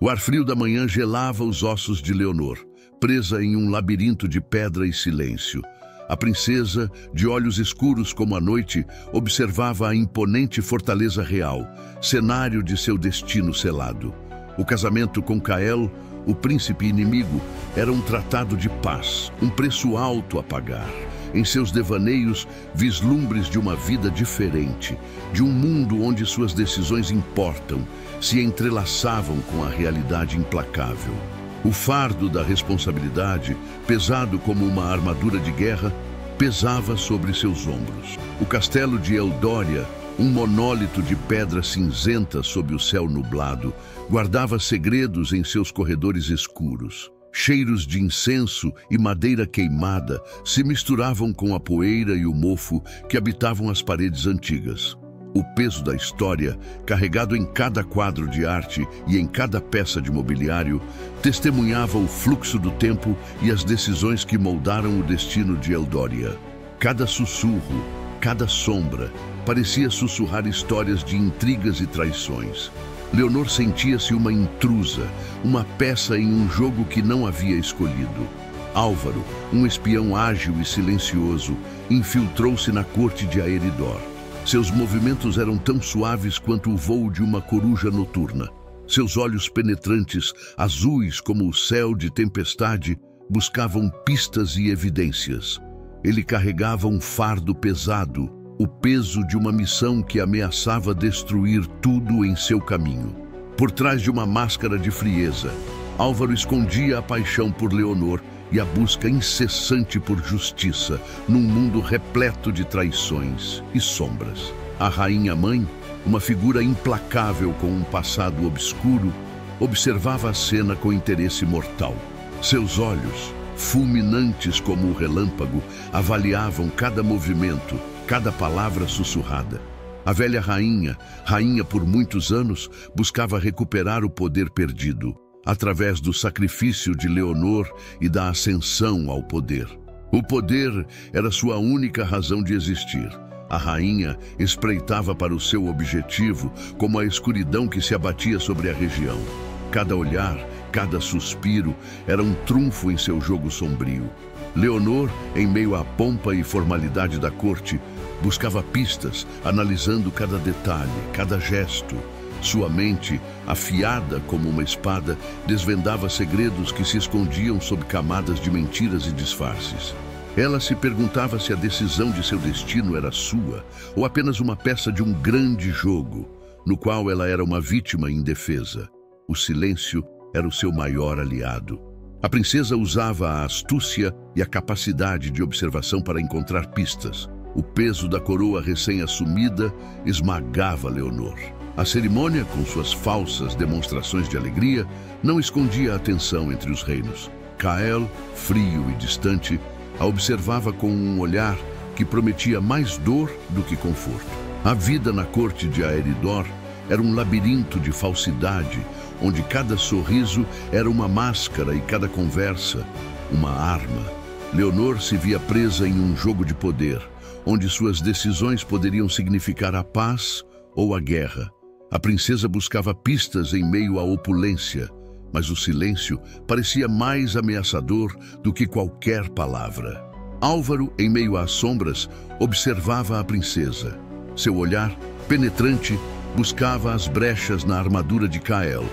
O ar frio da manhã gelava os ossos de Leonor, presa em um labirinto de pedra e silêncio. A princesa, de olhos escuros como a noite, observava a imponente fortaleza real, cenário de seu destino selado. O casamento com Kael, o príncipe inimigo, era um tratado de paz, um preço alto a pagar. Em seus devaneios, vislumbres de uma vida diferente, de um mundo onde suas decisões importam, se entrelaçavam com a realidade implacável. O fardo da responsabilidade, pesado como uma armadura de guerra, pesava sobre seus ombros. O castelo de Eldória, um monólito de pedra cinzenta sob o céu nublado, guardava segredos em seus corredores escuros. Cheiros de incenso e madeira queimada se misturavam com a poeira e o mofo que habitavam as paredes antigas. O peso da história, carregado em cada quadro de arte e em cada peça de mobiliário, testemunhava o fluxo do tempo e as decisões que moldaram o destino de Eldória. Cada sussurro, cada sombra, parecia sussurrar histórias de intrigas e traições. Leonor sentia-se uma intrusa, uma peça em um jogo que não havia escolhido. Álvaro, um espião ágil e silencioso, infiltrou-se na corte de Aeridor. Seus movimentos eram tão suaves quanto o voo de uma coruja noturna. Seus olhos penetrantes, azuis como o céu de tempestade, buscavam pistas e evidências. Ele carregava um fardo pesado, o peso de uma missão que ameaçava destruir tudo em seu caminho. Por trás de uma máscara de frieza, Álvaro escondia a paixão por Leonor e a busca incessante por justiça num mundo repleto de traições e sombras. A rainha-mãe, uma figura implacável com um passado obscuro, observava a cena com interesse mortal. Seus olhos, fulminantes como o relâmpago, avaliavam cada movimento, cada palavra sussurrada. A velha rainha, rainha por muitos anos, buscava recuperar o poder perdido, através do sacrifício de Leonor e da ascensão ao poder. O poder era sua única razão de existir. A rainha espreitava para o seu objetivo como a escuridão que se abatia sobre a região. Cada olhar, cada suspiro era um trunfo em seu jogo sombrio. Leonor, em meio à pompa e formalidade da corte, buscava pistas, analisando cada detalhe, cada gesto. Sua mente, afiada como uma espada, desvendava segredos que se escondiam sob camadas de mentiras e disfarces. Ela se perguntava se a decisão de seu destino era sua ou apenas uma peça de um grande jogo, no qual ela era uma vítima indefesa. O silêncio era o seu maior aliado. A princesa usava a astúcia e a capacidade de observação para encontrar pistas. O peso da coroa recém-assumida esmagava Leonor. A cerimônia, com suas falsas demonstrações de alegria, não escondia a tensão entre os reinos. Kael, frio e distante, a observava com um olhar que prometia mais dor do que conforto. A vida na corte de Aeridor era um labirinto de falsidade, onde cada sorriso era uma máscara e cada conversa uma arma. Leonor se via presa em um jogo de poder, onde suas decisões poderiam significar a paz ou a guerra. A princesa buscava pistas em meio à opulência, mas o silêncio parecia mais ameaçador do que qualquer palavra. Álvaro, em meio às sombras, observava a princesa. Seu olhar, penetrante, buscava as brechas na armadura de Kael,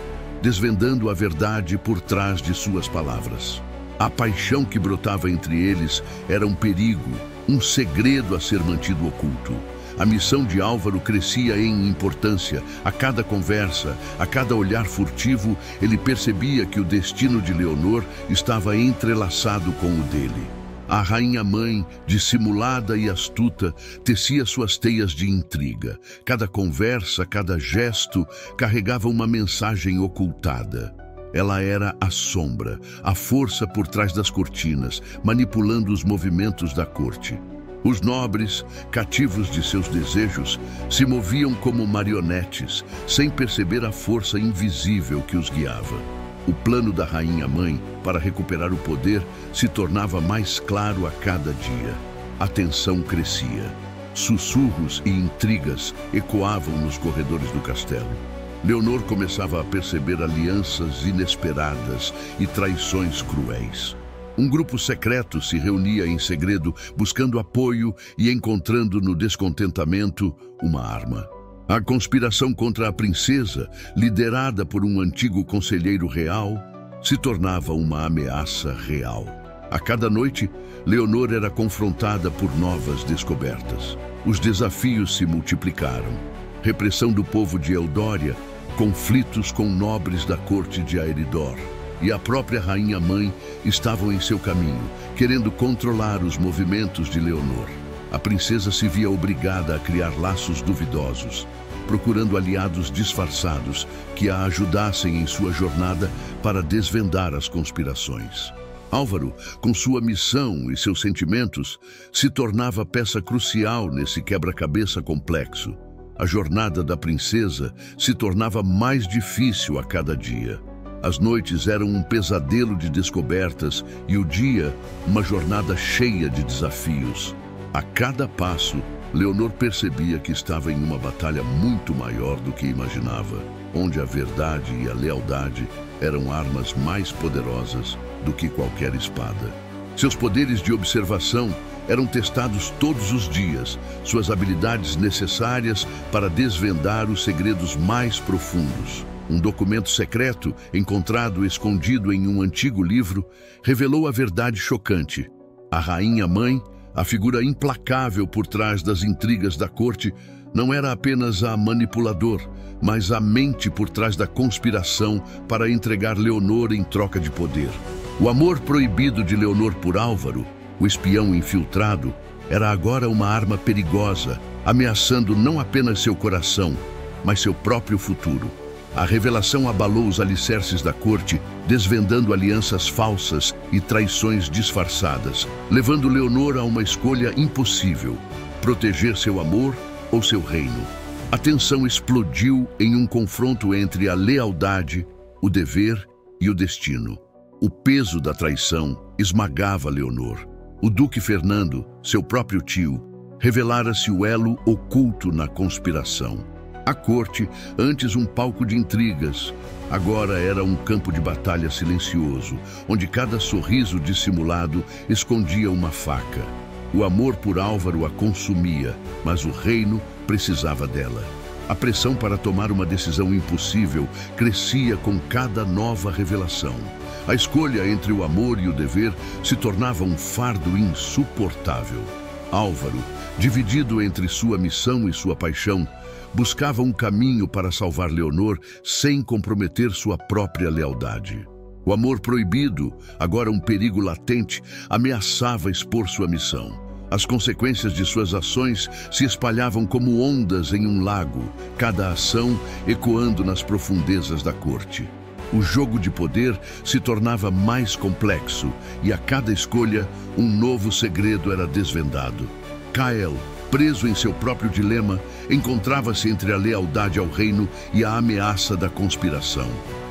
desvendando a verdade por trás de suas palavras. A paixão que brotava entre eles era um perigo, um segredo a ser mantido oculto. A missão de Álvaro crescia em importância. A cada conversa, a cada olhar furtivo, ele percebia que o destino de Leonor estava entrelaçado com o dele. A rainha-mãe, dissimulada e astuta, tecia suas teias de intriga. Cada conversa, cada gesto, carregava uma mensagem ocultada. Ela era a sombra, a força por trás das cortinas, manipulando os movimentos da corte. Os nobres, cativos de seus desejos, se moviam como marionetes, sem perceber a força invisível que os guiava. O plano da rainha-mãe para recuperar o poder se tornava mais claro a cada dia. A tensão crescia. Sussurros e intrigas ecoavam nos corredores do castelo. Leonor começava a perceber alianças inesperadas e traições cruéis. Um grupo secreto se reunia em segredo, buscando apoio e encontrando no descontentamento uma arma. A conspiração contra a princesa, liderada por um antigo conselheiro real, se tornava uma ameaça real. A cada noite, Leonor era confrontada por novas descobertas. Os desafios se multiplicaram. Repressão do povo de Eldória, conflitos com nobres da corte de Aeridor e a própria rainha-mãe estavam em seu caminho, querendo controlar os movimentos de Leonor. A princesa se via obrigada a criar laços duvidosos, procurando aliados disfarçados que a ajudassem em sua jornada para desvendar as conspirações. Álvaro, com sua missão e seus sentimentos, se tornava peça crucial nesse quebra-cabeça complexo. A jornada da princesa se tornava mais difícil a cada dia. As noites eram um pesadelo de descobertas e o dia, uma jornada cheia de desafios. A cada passo, Leonor percebia que estava em uma batalha muito maior do que imaginava, onde a verdade e a lealdade eram armas mais poderosas do que qualquer espada. Seus poderes de observação eram testados todos os dias, suas habilidades necessárias para desvendar os segredos mais profundos. Um documento secreto, encontrado escondido em um antigo livro, revelou a verdade chocante. A rainha-mãe, a figura implacável por trás das intrigas da corte, não era apenas a manipulador, mas a mente por trás da conspiração para entregar Leonor em troca de poder. O amor proibido de Leonor por Álvaro, o espião infiltrado, era agora uma arma perigosa, ameaçando não apenas seu coração, mas seu próprio futuro. A revelação abalou os alicerces da corte, desvendando alianças falsas e traições disfarçadas, levando Leonor a uma escolha impossível: proteger seu amor ou seu reino. A tensão explodiu em um confronto entre a lealdade, o dever e o destino. O peso da traição esmagava Leonor. O duque Fernando, seu próprio tio, revelara-se o elo oculto na conspiração. A corte, antes um palco de intrigas, agora era um campo de batalha silencioso, onde cada sorriso dissimulado escondia uma faca. O amor por Álvaro a consumia, mas o reino precisava dela. A pressão para tomar uma decisão impossível crescia com cada nova revelação. A escolha entre o amor e o dever se tornava um fardo insuportável. Álvaro, dividido entre sua missão e sua paixão, buscava um caminho para salvar Leonor sem comprometer sua própria lealdade. O amor proibido, agora um perigo latente, ameaçava expor sua missão. As consequências de suas ações se espalhavam como ondas em um lago, cada ação ecoando nas profundezas da corte. O jogo de poder se tornava mais complexo e a cada escolha um novo segredo era desvendado. Kael, preso em seu próprio dilema, encontrava-se entre a lealdade ao reino e a ameaça da conspiração.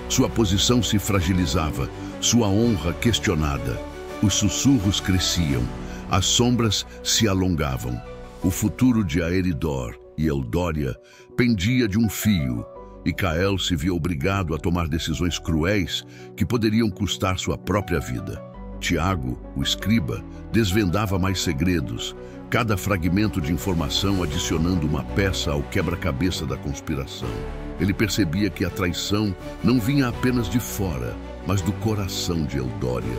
Sua posição se fragilizava, sua honra questionada. Os sussurros cresciam, as sombras se alongavam. O futuro de Aeridor e Eldória pendia de um fio, e Kael se via obrigado a tomar decisões cruéis que poderiam custar sua própria vida. Tiago, o escriba, desvendava mais segredos, cada fragmento de informação adicionando uma peça ao quebra-cabeça da conspiração. Ele percebia que a traição não vinha apenas de fora, mas do coração de Eldória.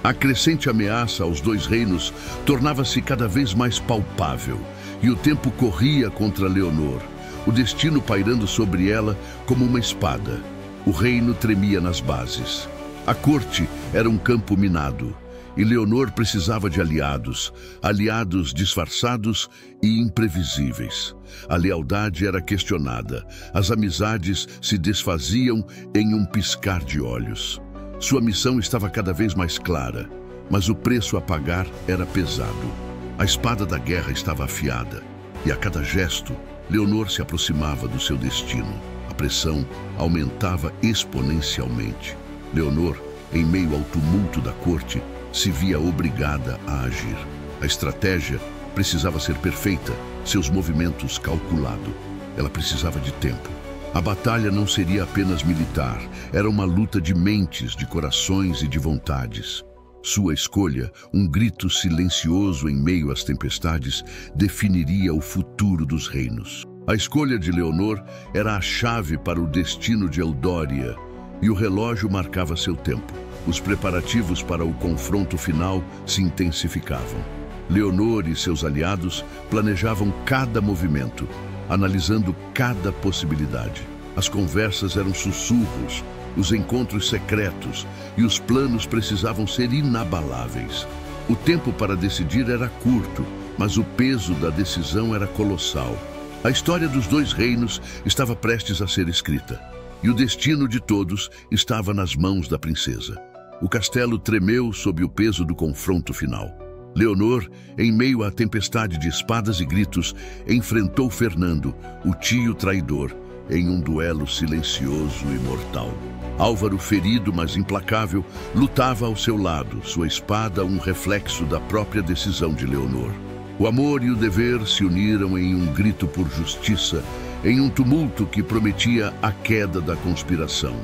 A crescente ameaça aos dois reinos tornava-se cada vez mais palpável, e o tempo corria contra Leonor, o destino pairando sobre ela como uma espada. O reino tremia nas bases. A corte era um campo minado, e Leonor precisava de aliados, aliados disfarçados e imprevisíveis. A lealdade era questionada, as amizades se desfaziam em um piscar de olhos. Sua missão estava cada vez mais clara, mas o preço a pagar era pesado. A espada da guerra estava afiada, e a cada gesto, Leonor se aproximava do seu destino. A pressão aumentava exponencialmente. Leonor, em meio ao tumulto da corte, se via obrigada a agir. A estratégia precisava ser perfeita, seus movimentos calculados. Ela precisava de tempo, A batalha não seria apenas militar, era uma luta de mentes, de corações e de vontades. Sua escolha, um grito silencioso em meio às tempestades, definiria o futuro dos reinos. A escolha de Leonor era a chave para o destino de Eldória, e o relógio marcava seu tempo. Os preparativos para o confronto final se intensificavam. Leonor e seus aliados planejavam cada movimento, analisando cada possibilidade. As conversas eram sussurros, os encontros secretos e os planos precisavam ser inabaláveis. O tempo para decidir era curto, mas o peso da decisão era colossal. A história dos dois reinos estava prestes a ser escrita, e o destino de todos estava nas mãos da princesa. O castelo tremeu sob o peso do confronto final. Leonor, em meio à tempestade de espadas e gritos, enfrentou Fernando, o tio traidor, em um duelo silencioso e mortal. Álvaro, ferido mas implacável, lutava ao seu lado, sua espada um reflexo da própria decisão de Leonor. O amor e o dever se uniram em um grito por justiça, em um tumulto que prometia a queda da conspiração.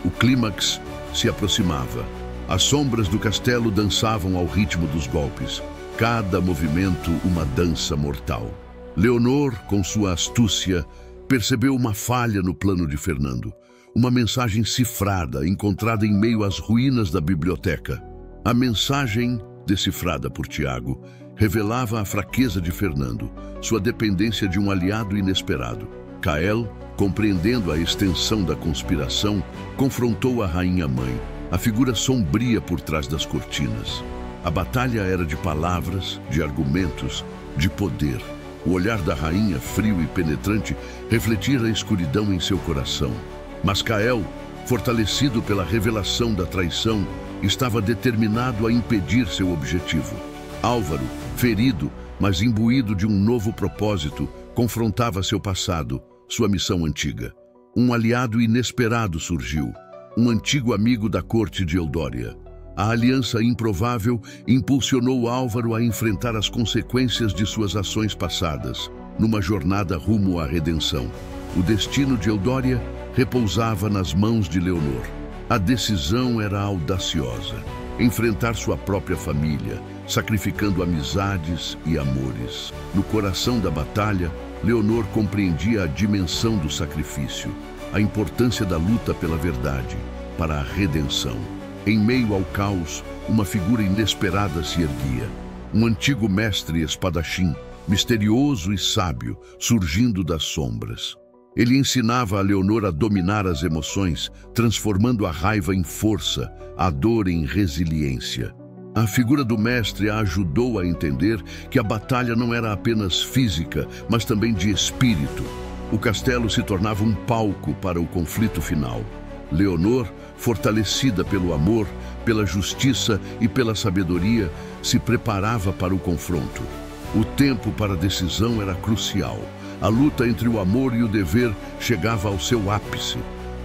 O clímax se aproximava. As sombras do castelo dançavam ao ritmo dos golpes, cada movimento uma dança mortal. Leonor, com sua astúcia, percebeu uma falha no plano de Fernando, uma mensagem cifrada encontrada em meio às ruínas da biblioteca. A mensagem, decifrada por Tiago, revelava a fraqueza de Fernando, sua dependência de um aliado inesperado. Kael, compreendendo a extensão da conspiração, confrontou a rainha-mãe, a figura sombria por trás das cortinas. A batalha era de palavras, de argumentos, de poder. O olhar da rainha, frio e penetrante, refletia a escuridão em seu coração. Mas Kael, fortalecido pela revelação da traição, estava determinado a impedir seu objetivo. Álvaro, ferido, mas imbuído de um novo propósito, confrontava seu passado, sua missão antiga. Um aliado inesperado surgiu, um antigo amigo da corte de Eldória. A aliança improvável impulsionou Álvaro a enfrentar as consequências de suas ações passadas, numa jornada rumo à redenção. O destino de Eldória repousava nas mãos de Leonor. A decisão era audaciosa: enfrentar sua própria família, sacrificando amizades e amores. No coração da batalha, Leonor compreendia a dimensão do sacrifício, a importância da luta pela verdade, para a redenção. Em meio ao caos, uma figura inesperada se erguia. Um antigo mestre espadachim, misterioso e sábio, surgindo das sombras. Ele ensinava a Leonor a dominar as emoções, transformando a raiva em força, a dor em resiliência. A figura do mestre a ajudou a entender que a batalha não era apenas física, mas também de espírito. O castelo se tornava um palco para o conflito final. Leonor, fortalecida pelo amor, pela justiça e pela sabedoria, se preparava para o confronto. O tempo para a decisão era crucial. A luta entre o amor e o dever chegava ao seu ápice.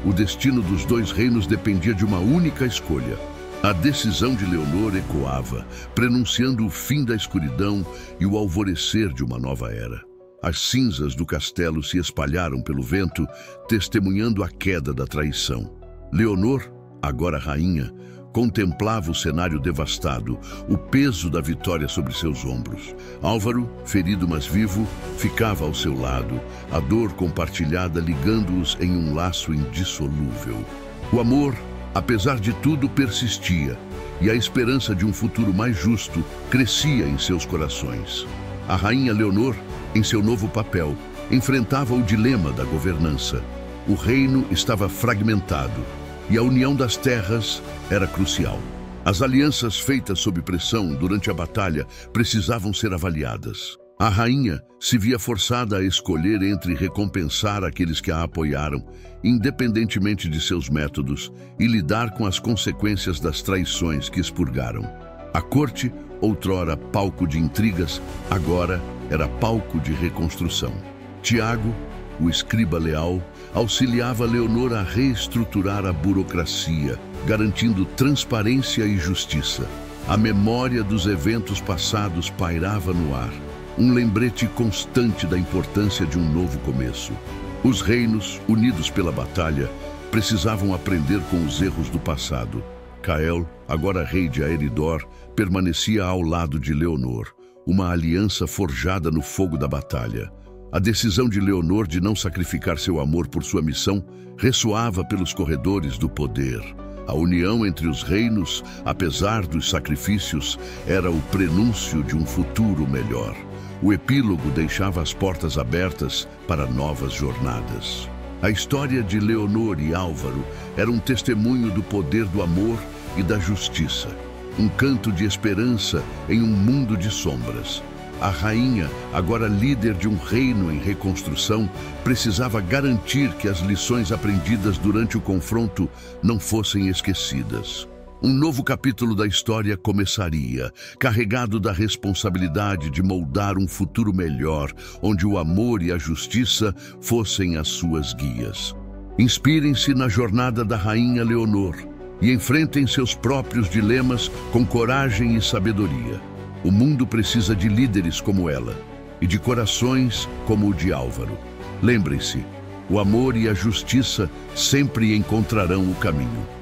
O destino dos dois reinos dependia de uma única escolha. A decisão de Leonor ecoava, prenunciando o fim da escuridão e o alvorecer de uma nova era. As cinzas do castelo se espalharam pelo vento, testemunhando a queda da traição. Leonor, agora rainha, contemplava o cenário devastado, o peso da vitória sobre seus ombros. Álvaro, ferido mas vivo, ficava ao seu lado, a dor compartilhada ligando-os em um laço indissolúvel. O amor, apesar de tudo, persistia, e a esperança de um futuro mais justo crescia em seus corações. A rainha Leonor, em seu novo papel, enfrentava o dilema da governança. O reino estava fragmentado, e a união das terras era crucial. As alianças feitas sob pressão durante a batalha precisavam ser avaliadas. A rainha se via forçada a escolher entre recompensar aqueles que a apoiaram, independentemente de seus métodos, e lidar com as consequências das traições que expurgaram. A corte, outrora palco de intrigas, agora era palco de reconstrução. Tiago, o escriba leal, auxiliava Leonor a reestruturar a burocracia, garantindo transparência e justiça. A memória dos eventos passados pairava no ar, um lembrete constante da importância de um novo começo. Os reinos, unidos pela batalha, precisavam aprender com os erros do passado. Cael, agora rei de Aeridor, permanecia ao lado de Leonor, uma aliança forjada no fogo da batalha. A decisão de Leonor de não sacrificar seu amor por sua missão ressoava pelos corredores do poder. A união entre os reinos, apesar dos sacrifícios, era o prenúncio de um futuro melhor. O epílogo deixava as portas abertas para novas jornadas. A história de Leonor e Álvaro era um testemunho do poder do amor e da justiça. Um canto de esperança em um mundo de sombras. A rainha, agora líder de um reino em reconstrução, precisava garantir que as lições aprendidas durante o confronto não fossem esquecidas. Um novo capítulo da história começaria, carregado da responsabilidade de moldar um futuro melhor, onde o amor e a justiça fossem as suas guias. Inspirem-se na jornada da rainha Leonor e enfrentem seus próprios dilemas com coragem e sabedoria. O mundo precisa de líderes como ela e de corações como o de Álvaro. Lembrem-se, o amor e a justiça sempre encontrarão o caminho.